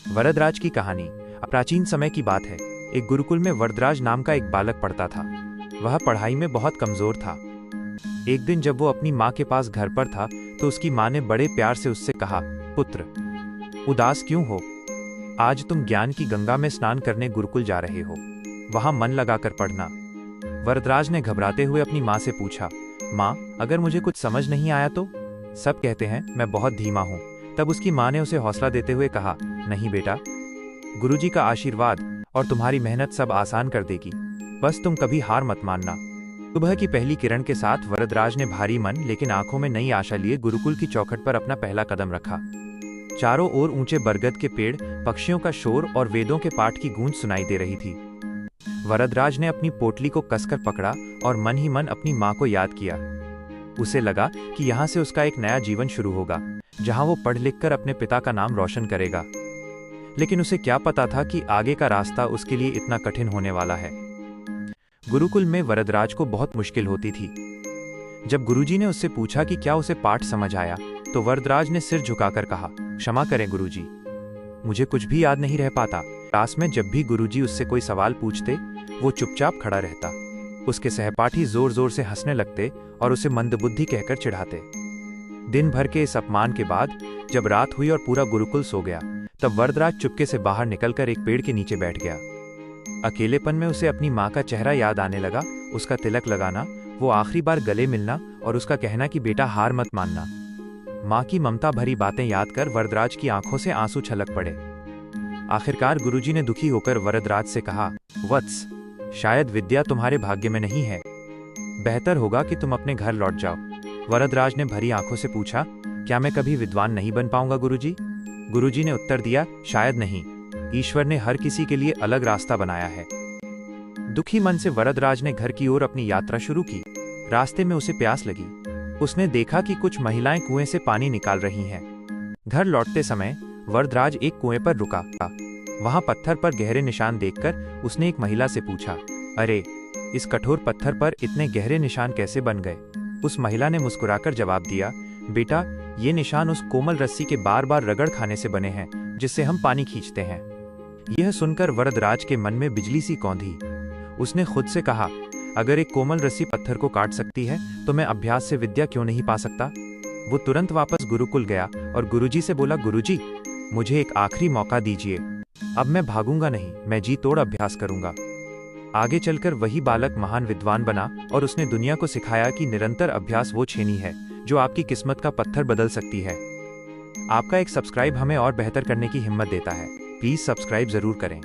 वरदराज की कहानी प्राचीन समय की बात है। एक गुरुकुल में वरदराज नाम का एक बालक पढ़ता था। वह पढ़ाई में बहुत कमजोर था। एक दिन जब वो अपनी माँ के पास घर पर था तो उसकी माँ ने बड़े प्यार से उससे कहा, पुत्र, उदास क्यों हो? आज तुम ज्ञान की गंगा में स्नान करने गुरुकुल जा रहे हो। वहां मन लगाकर पढ़ना। वरदराज ने घबराते हुए अपनी माँ से पूछा, माँ, अगर मुझे कुछ समझ नहीं आया तो? सब कहते हैं मैं बहुत धीमा हूँ। तब उसकी माँ ने उसे हौसला देते हुए कहा, नहीं बेटा, गुरुजी का आशीर्वाद और तुम्हारी मेहनत सब आसान कर देगी। बस तुम कभी हार मत मानना। सुबह की पहली किरण के साथ वरदराज ने भारी मन लेकिन आंखों में नई आशा लिए गुरुकुल की चौखट पर अपना पहला कदम रखा। चारों ओर ऊंचे बरगद के पेड़, पक्षियों का शोर और वेदों के पाठ की गूंज सुनाई दे रही थी। वरदराज ने अपनी पोटली को कसकर पकड़ा और मन ही मन अपनी माँ को याद किया। उसे लगा कि यहाँ से उसका एक नया जीवन शुरू होगा, जहाँ वो पढ़ लिख कर अपने पिता का नाम रोशन करेगा। लेकिन उसे क्या पता था कि आगे का रास्ता उसके लिए इतना कठिन होने वाला है। गुरुकुल में वरदराज को बहुत मुश्किल होती थी। जब गुरुजी ने उससे पूछा कि क्या उसे पाठ समझ आया, तो वरदराज ने सिर झुकाकर कहा, क्षमा करें गुरुजी, मुझे कुछ भी याद नहीं रह पाता। क्लास में जब भी गुरुजी उससे कोई सवाल पूछते, वो चुपचाप खड़ा रहता। उसके सहपाठी जोर जोर से हंसने लगते और उसे मंदबुद्धि कहकर चिढ़ाते। दिन भर के इस अपमान के बाद जब रात हुई और पूरा गुरुकुल सो गया, तब वरदराज चुपके से बाहर निकलकर एक पेड़ के नीचे बैठ गया। अकेलेपन में उसे अपनी माँ का चेहरा याद आने लगा, उसका तिलक लगाना, वो आखिरी बार गले मिलना और उसका कहना कि बेटा हार मत मानना। माँ की ममता भरी बातें याद कर वरदराज की आंखों से आंसू छलक पड़े। आखिरकार गुरुजी ने दुखी होकर वरदराज से कहा, वत्स, शायद विद्या तुम्हारे भाग्य में नहीं है। बेहतर होगा कि तुम अपने घर लौट जाओ। वरदराज ने भरी आंखों से पूछा, क्या मैं कभी विद्वान नहीं बन पाऊंगा गुरुजी? गुरुजी ने उत्तर दिया, शायद नहीं। ईश्वर ने हर किसी के लिए अलग रास्ता बनाया है। दुखी मन से वरदराज ने घर की ओर अपनी यात्रा शुरू की। रास्ते में उसे प्यास लगी। उसने देखा कि कुछ महिलाएं कुएं से पानी निकाल रही हैं। घर लौटते समय वरदराज एक कुएं पर रुका। वहां पत्थर पर गहरे निशान देखकर उसने एक महिला से पूछा, अरे, इस कठोर पत्थर पर इतने गहरे निशान कैसे बन गए? उस महिला ने मुस्कुराकर जवाब दिया, बेटा, ये निशान उस कोमल रस्सी के बार बार रगड़ खाने से बने हैं जिससे हम पानी खींचते हैं। यह सुनकर वरदराज के मन में बिजली सी कौंधी। उसने खुद से कहा, अगर एक कोमल रस्सी पत्थर को काट सकती है तो मैं अभ्यास से विद्या क्यों नहीं पा सकता? वो तुरंत वापस गुरुकुल गया और गुरुजी से बोला, गुरुजी, मुझे एक आखिरी मौका दीजिए। अब मैं भागूंगा नहीं, मैं जी तोड़ अभ्यास करूंगा। आगे चलकर वही बालक महान विद्वान बना और उसने दुनिया को सिखाया कि निरंतर अभ्यास वो छेनी है जो आपकी किस्मत का पत्थर बदल सकती है। आपका एक सब्सक्राइब हमें और बेहतर करने की हिम्मत देता है। प्लीज सब्सक्राइब जरूर करें।